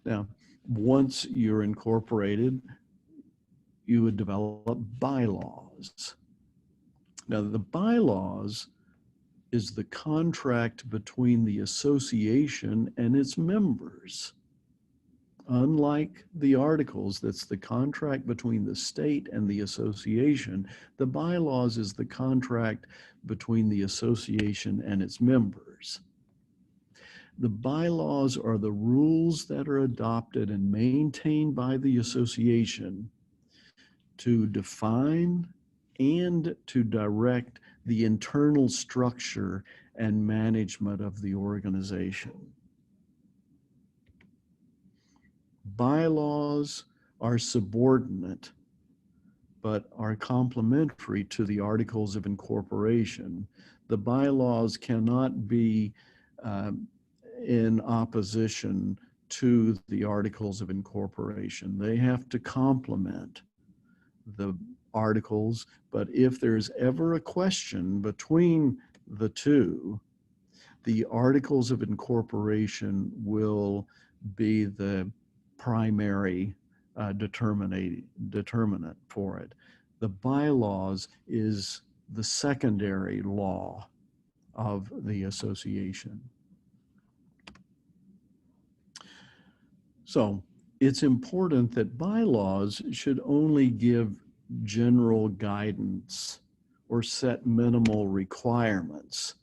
Now, once you're incorporated, you would develop bylaws. Now, the bylaws is the contract between the association and its members. Unlike the articles, that's the contract between the state and the association, the bylaws is the contract between the association and its members. The bylaws are the rules that are adopted and maintained by the association to define and to direct the internal structure and management of the organization. Bylaws are subordinate, but are complementary to the Articles of Incorporation. The bylaws cannot be in opposition to the Articles of Incorporation. They have to complement the articles, but if there's ever a question between the two, the Articles of Incorporation will be the primary determinant for it. The bylaws is the secondary law of the association. So it's important that bylaws should only give general guidance or set minimal requirements,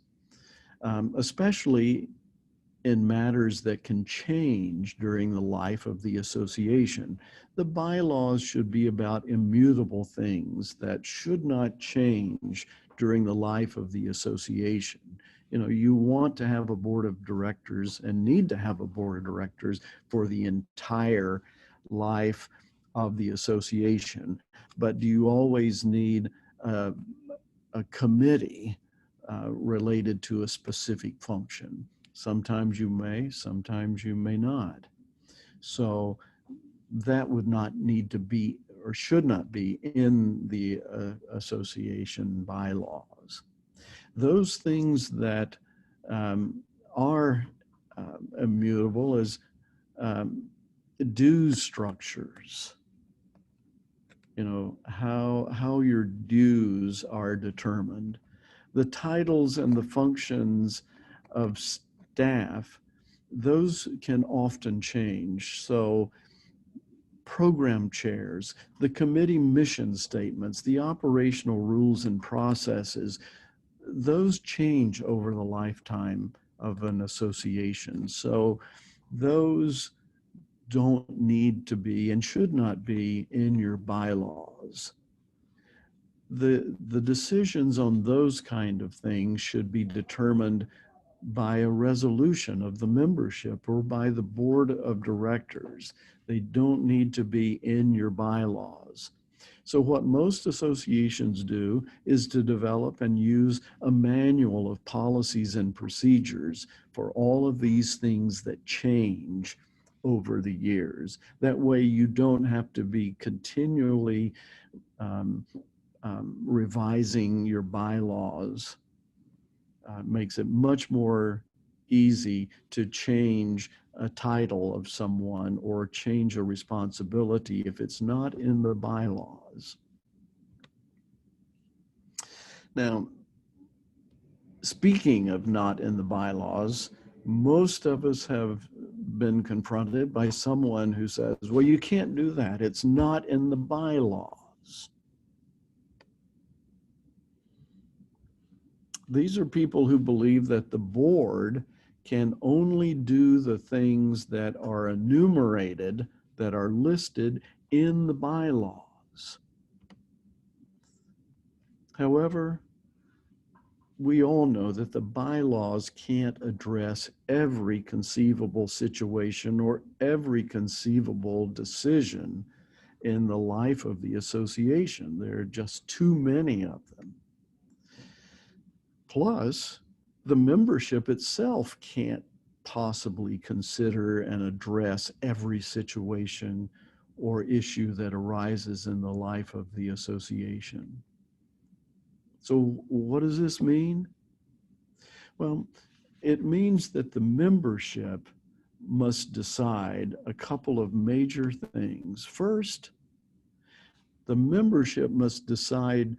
especially in matters that can change during the life of the association. The bylaws should be about immutable things that should not change during the life of the association. You know, you want to have a board of directors and need to have a board of directors for the entire life of the association. But do you always need a committee related to a specific function? Sometimes you may, sometimes you may not. So that would not need to be or should not be in the association bylaws. Those things that are immutable is dues structures. You know, how your dues are determined. The titles and the functions of staff, those can often change. So program chairs, the committee mission statements, the operational rules and processes, those change over the lifetime of an association. So those don't need to be and should not be in your bylaws. The decisions on those kind of things should be determined by a resolution of the membership or by the board of directors. They don't need to be in your bylaws. So what most associations do is to develop and use a manual of policies and procedures for all of these things that change over the years. That way you don't have to be continually revising your bylaws. Makes it much more easy to change a title of someone or change a responsibility if it's not in the bylaws. Now, speaking of not in the bylaws, most of us have been confronted by someone who says, well, you can't do that. It's not in the bylaws. These are people who believe that the board can only do the things that are enumerated, that are listed in the bylaws. However, we all know that the bylaws can't address every conceivable situation or every conceivable decision in the life of the association. There are just too many of them. Plus, the membership itself can't possibly consider and address every situation or issue that arises in the life of the association. So what does this mean? Well, it means that the membership must decide a couple of major things. First, the membership must decide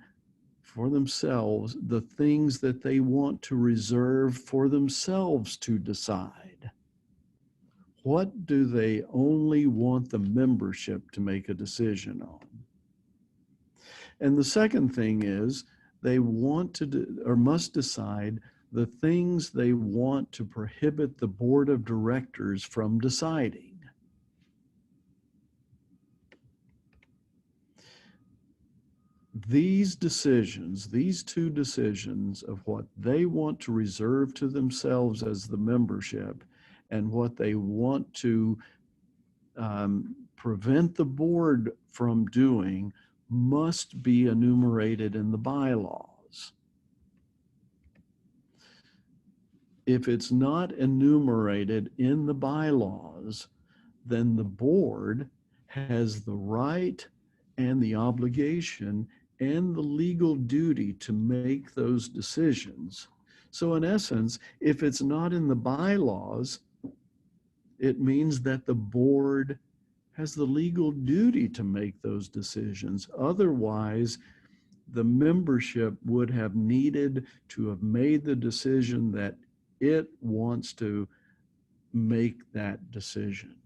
for themselves the things that they want to reserve for themselves to decide. What do they only want the membership to make a decision on? And the second thing is they want to or must decide the things they want to prohibit the board of directors from deciding. These decisions, these two decisions of what they want to reserve to themselves as the membership and what they want to prevent the board from doing must be enumerated in the bylaws. If it's not enumerated in the bylaws, then the board has the right and the obligation and the legal duty to make those decisions. So in essence, if it's not in the bylaws, it means that the board has the legal duty to make those decisions. Otherwise, the membership would have needed to have made the decision that it wants to make that decision.